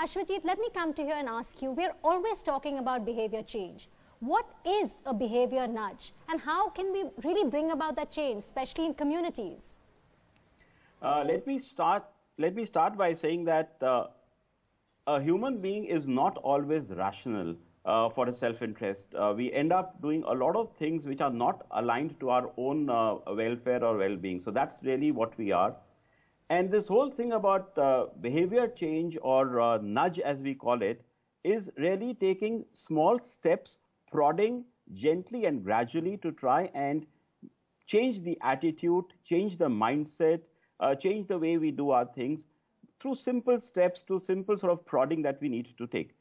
Ashwajit, let me come to you and ask you, we're always talking about behavior change. What is a behavior nudge and how can we really bring about that change, especially in communities? Let me start by saying that a human being is not always rational for a self-interest. We end up doing a lot of things which are not aligned to our own welfare or well-being. So that's really what we are. And this whole thing about behavior change or nudge, as we call it, is really taking small steps, prodding gently and gradually to try and change the attitude, change the mindset, change the way we do our things through simple steps, through simple sort of prodding that we need to take.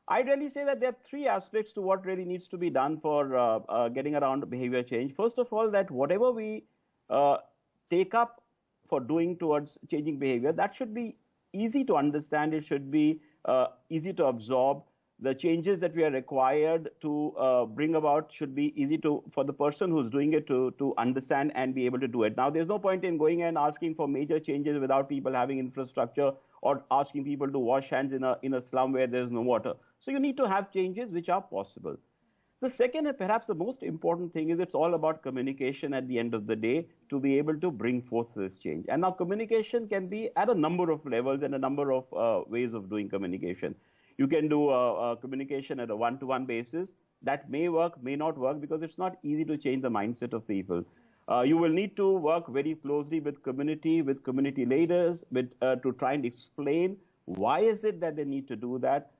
I'd really say that there are three aspects to what really needs to be done for getting around behavior change. First of all, that whatever we take up for doing towards changing behavior, that should be easy to understand. It should be easy to absorb. The changes that we are required to bring about should be easy for the person who's doing it to understand and be able to do it. Now, there's no point in going and asking for major changes without people having infrastructure or asking people to wash hands in a slum where there's no water. So you need to have changes which are possible. The second and perhaps the most important thing is it's all about communication at the end of the day to be able to bring forth this change. And now communication can be at a number of levels and a number of ways of doing communication. You can do communication at a one-to-one basis. That may work, may not work, because it's not easy to change the mindset of people. You will need to work very closely with community leaders, to try and explain why is it that they need to do that,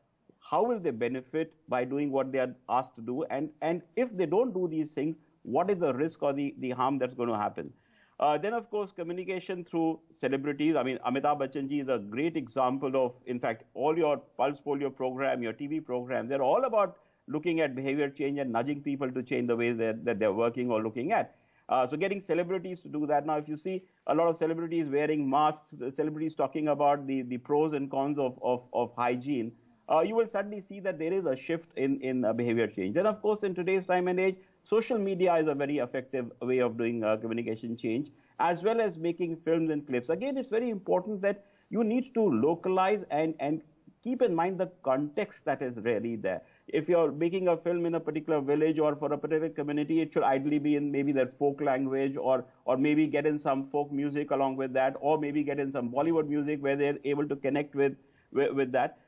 how will they benefit by doing what they are asked to do, and if they don't do these things, what is the risk or the harm that's going to happen. Then, of course, communication through celebrities. I mean, Amitabh Bachchan ji is a great example of, in fact, all your Pulse Polio program, your TV programs, they're all about looking at behavior change and nudging people to change the ways that they're working or looking at. So getting celebrities to do that. Now, if you see a lot of celebrities wearing masks, celebrities talking about the pros and cons of hygiene, you will suddenly see that there is a shift in behavior change. And of course, in today's time and age, social media is a very effective way of doing communication change, as well as making films and clips. Again, it's very important that you need to localize and keep in mind the context that is really there. If you're making a film in a particular village or for a particular community, it should ideally be in maybe their folk language, or maybe get in some folk music along with that, or maybe get in some Bollywood music where they're able to connect with that.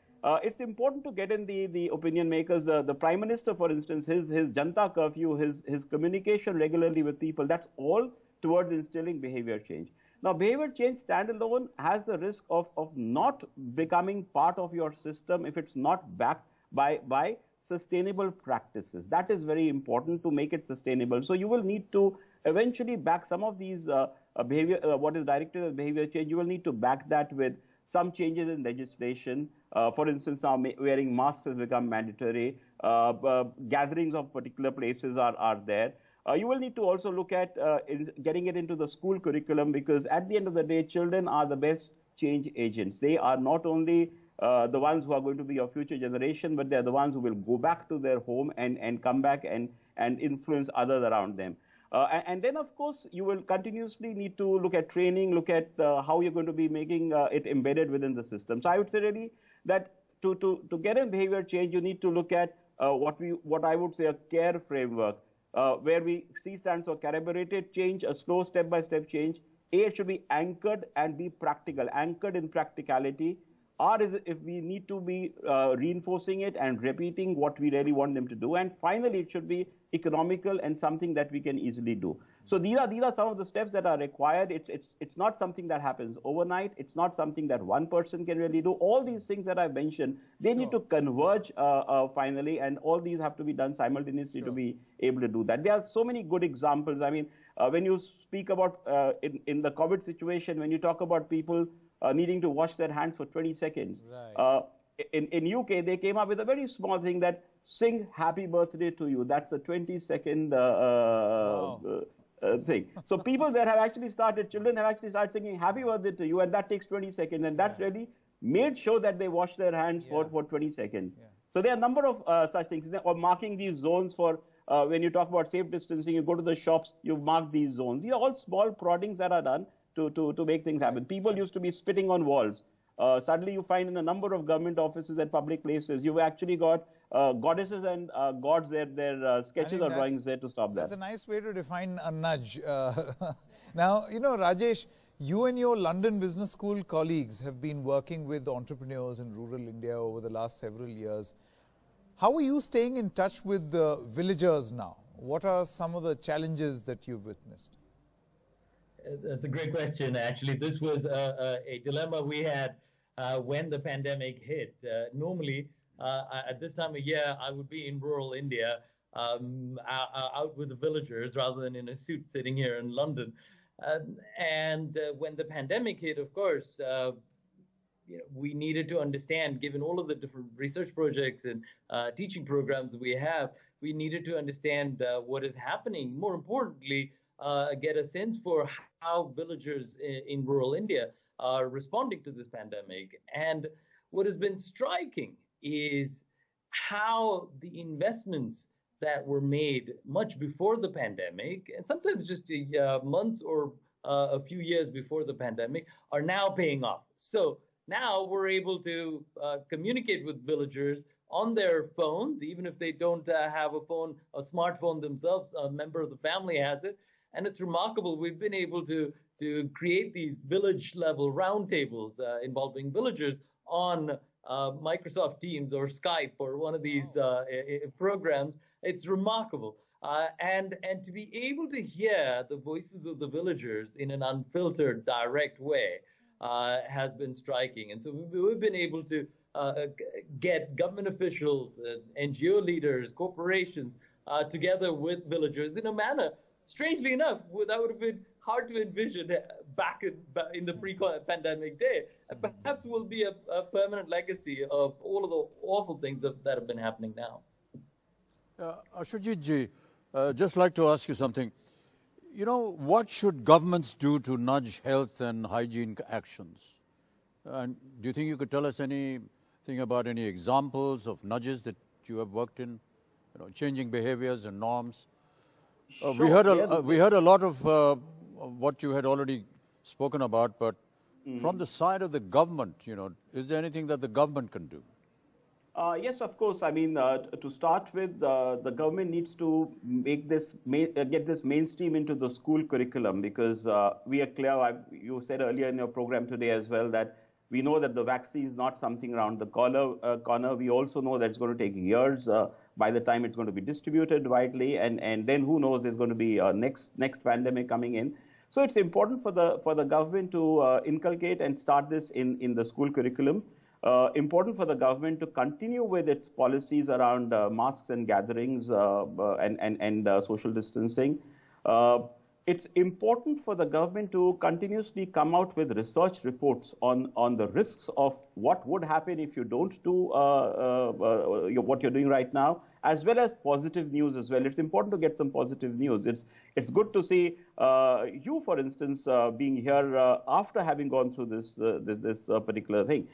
It's important to get in the opinion makers. The Prime Minister, for instance, his Janta curfew, his communication regularly with people, that's all towards instilling behavior change. Now, behavior change standalone has the risk of not becoming part of your system if it's not backed by sustainable practices. That is very important to make it sustainable. So you will need to eventually back some of these behavior, what is directed as behavior change, you will need to back that with some changes in legislation. For instance, now wearing masks has become mandatory. Gatherings of particular places are there. You will need to also look at getting it into the school curriculum, because at the end of the day, children are the best change agents. They are not only the ones who are going to be your future generation, but they're the ones who will go back to their home and come back and influence others around them. And then, of course, you will continuously need to look at training, look at how you're going to be making it embedded within the system. So I would say really that to get in behavior change, you need to look at what I would say a CARE framework, where C stands for calibrated change, a slow step-by-step change. A, it should be anchored and be practical, anchored in practicality. R is if we need to be reinforcing it and repeating what we really want them to do. And finally, it should be economical and something that we can easily do. So these are some of the steps that are required. It's not something that happens overnight. It's not something that one person can really do. All these things that I've mentioned, they need to converge finally, and all these have to be done simultaneously to be able to do that. There are so many good examples. I mean, when you speak about in the COVID situation, when you talk about people needing to wash their hands for 20 seconds. Right. In UK, they came up with a very small thing that sing happy birthday to you. That's a 20-second thing. So people there have actually started, children have actually started singing happy birthday to you, and that takes 20 seconds. And that's really made sure that they wash their hands for 20 seconds. Yeah. So there are a number of such things. Or marking these zones for, when you talk about safe distancing, you go to the shops, you mark these zones. These are all small proddings that are done to make things happen. People used to be spitting on walls. Suddenly you find in a number of government offices and public places, you've actually got goddesses and gods there, their I sketches think or drawings there to stop that's that. a nice way to define a nudge. Now, you know, Rajesh, you and your London Business School colleagues have been working with entrepreneurs in rural India over the last several years. How are you staying in touch with the villagers now? What are some of the challenges that you've witnessed? That's a great question. Actually, this was a dilemma we had when the pandemic hit. Normally, at this time of year, I would be in rural India, out with the villagers rather than in a suit sitting here in London. And when the pandemic hit, of course, we needed to understand, given all of the different research projects and teaching programs we have, we needed to understand what is happening. More importantly, get a sense for how villagers in rural India are responding to this pandemic. And what has been striking is how the investments that were made much before the pandemic, and sometimes just months or a few years before the pandemic, are now paying off. So now we're able to communicate with villagers on their phones, even if they don't have a smartphone themselves, a member of the family has it. And it's remarkable. We've been able to create these village-level roundtables involving villagers on Microsoft Teams or Skype or one of these programs. It's remarkable. And to be able to hear the voices of the villagers in an unfiltered, direct way has been striking. And so we've been able to get government officials, NGO leaders, corporations together with villagers in a manner, strangely enough, that would have been hard to envision back in the pre-pandemic day. And perhaps will be a permanent legacy of all of the awful things that have been happening now. Ashwajit ji, just like to ask you something. You know, what should governments do to nudge health and hygiene actions? And do you think you could tell us anything about any examples of nudges that you have worked in, changing behaviors and norms? Sure, we heard a lot of what you had already spoken about, but from the side of the government, is there anything that the government can do? Yes, of course. I mean, to start with, the government needs to make this get this mainstream into the school curriculum, because we are clear. You said earlier in your program today as well that we know that the vaccine is not something around the corner. We also know that it's going to take years by the time it's going to be distributed widely, and then who knows, there's going to be a next pandemic coming in. So it's important for the government to inculcate and start this in the school curriculum. Important for the government to continue with its policies around masks and gatherings and social distancing. It's important for the government to continuously come out with research reports on the risks of what would happen if you don't do what you're doing right now, as well as positive news as well. It's important to get some positive news. It's good to see you, for instance, being here after having gone through this particular thing.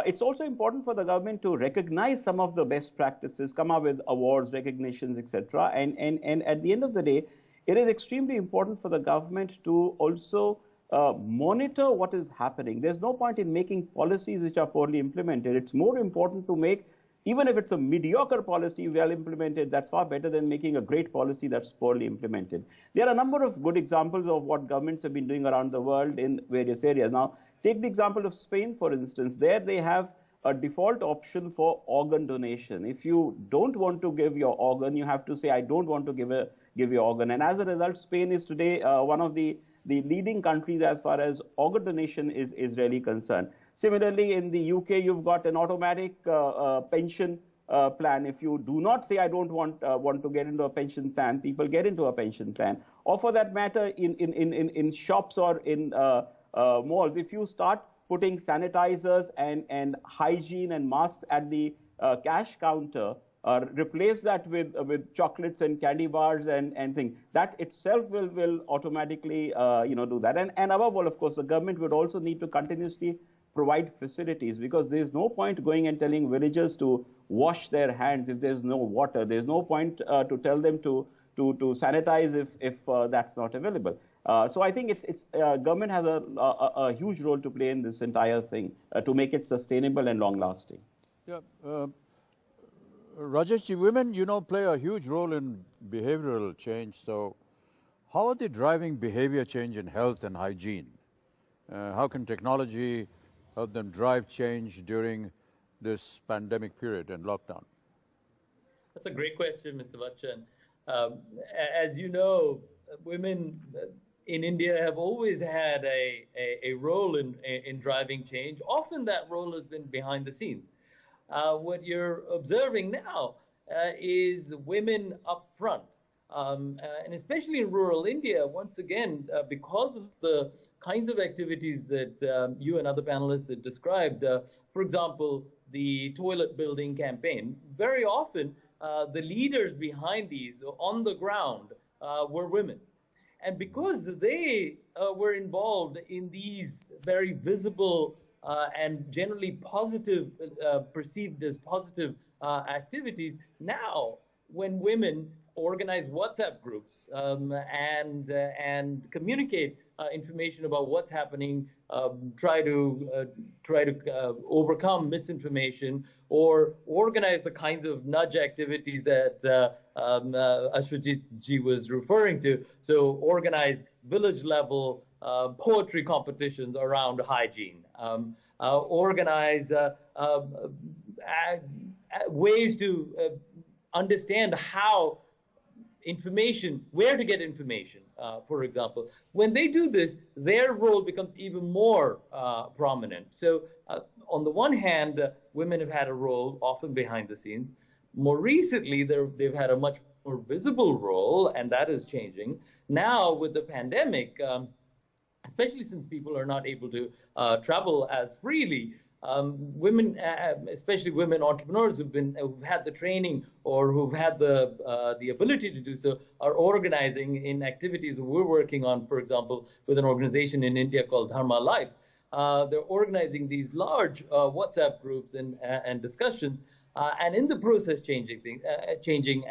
It's also important for the government to recognize some of the best practices, come up with awards, recognitions, etc. And at the end of the day, it is extremely important for the government to also monitor what is happening. There's no point in making policies which are poorly implemented. It's more important to make, even if it's a mediocre policy well implemented, that's far better than making a great policy that's poorly implemented. There are a number of good examples of what governments have been doing around the world in various areas. Now, take the example of Spain, for instance. There they have a default option for organ donation. If you don't want to give your organ, you have to say, I don't want to give your organ. And as a result, Spain is today one of the leading countries as far as organ donation is really concerned. Similarly, in the UK, you've got an automatic pension plan. If you do not say, I don't want to get into a pension plan, people get into a pension plan. Or for that matter, in shops or in malls, if you start putting sanitizers and hygiene and masks at the cash counter, replace that with chocolates and candy bars and things, that itself will automatically do that. And above all, of course, the government would also need to continuously provide facilities, because there's no point going and telling villagers to wash their hands if there's no water. There's no point to tell them to sanitize if that's not available. So I think government has a huge role to play in this entire thing to make it sustainable and long-lasting. Yeah, Rajesh, women, play a huge role in behavioral change. So how are they driving behavior change in health and hygiene? How can technology help them drive change during this pandemic period and lockdown? That's a great question, Mr. Bachchan. As you know, women in India have always had a role in driving change. Often that role has been behind the scenes. What you're observing now is women up front. And especially in rural India, once again, because of the kinds of activities that you and other panelists had described, for example, the toilet building campaign, very often the leaders behind these on the ground were women. And because they were involved in these very visible and generally positive, perceived as positive activities, now when women organize WhatsApp groups and communicate information about what's happening, try to overcome misinformation, or organize the kinds of nudge activities that Ashwajit ji was referring to. So organize village level poetry competitions around hygiene, organize ways to understand how information, where to get information, for example. When they do this, their role becomes even more prominent. So on the one hand, women have had a role often behind the scenes. More recently, they've had a much more visible role, and that is changing. Now with the pandemic, especially since people are not able to travel as freely, women, especially women entrepreneurs who've had the training or who've had the ability to do so, are organizing in activities we're working on, for example, with an organization in India called Dharma Life. They're organizing these large WhatsApp groups and discussions, and in the process changing things, changing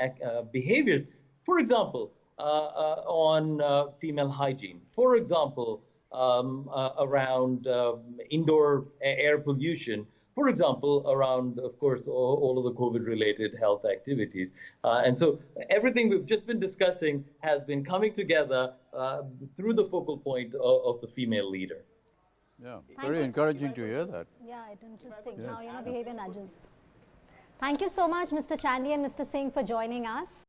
behaviors. For example, on female hygiene. For example, around indoor air pollution, for example, around, of course, all of the COVID-related health activities. And so everything we've just been discussing has been coming together through the focal point of the female leader. Yeah, very encouraging to hear that. Yeah, it's interesting. Yes. Now, behavior nudges. Thank you so much, Mr. Chandy and Mr. Singh, for joining us.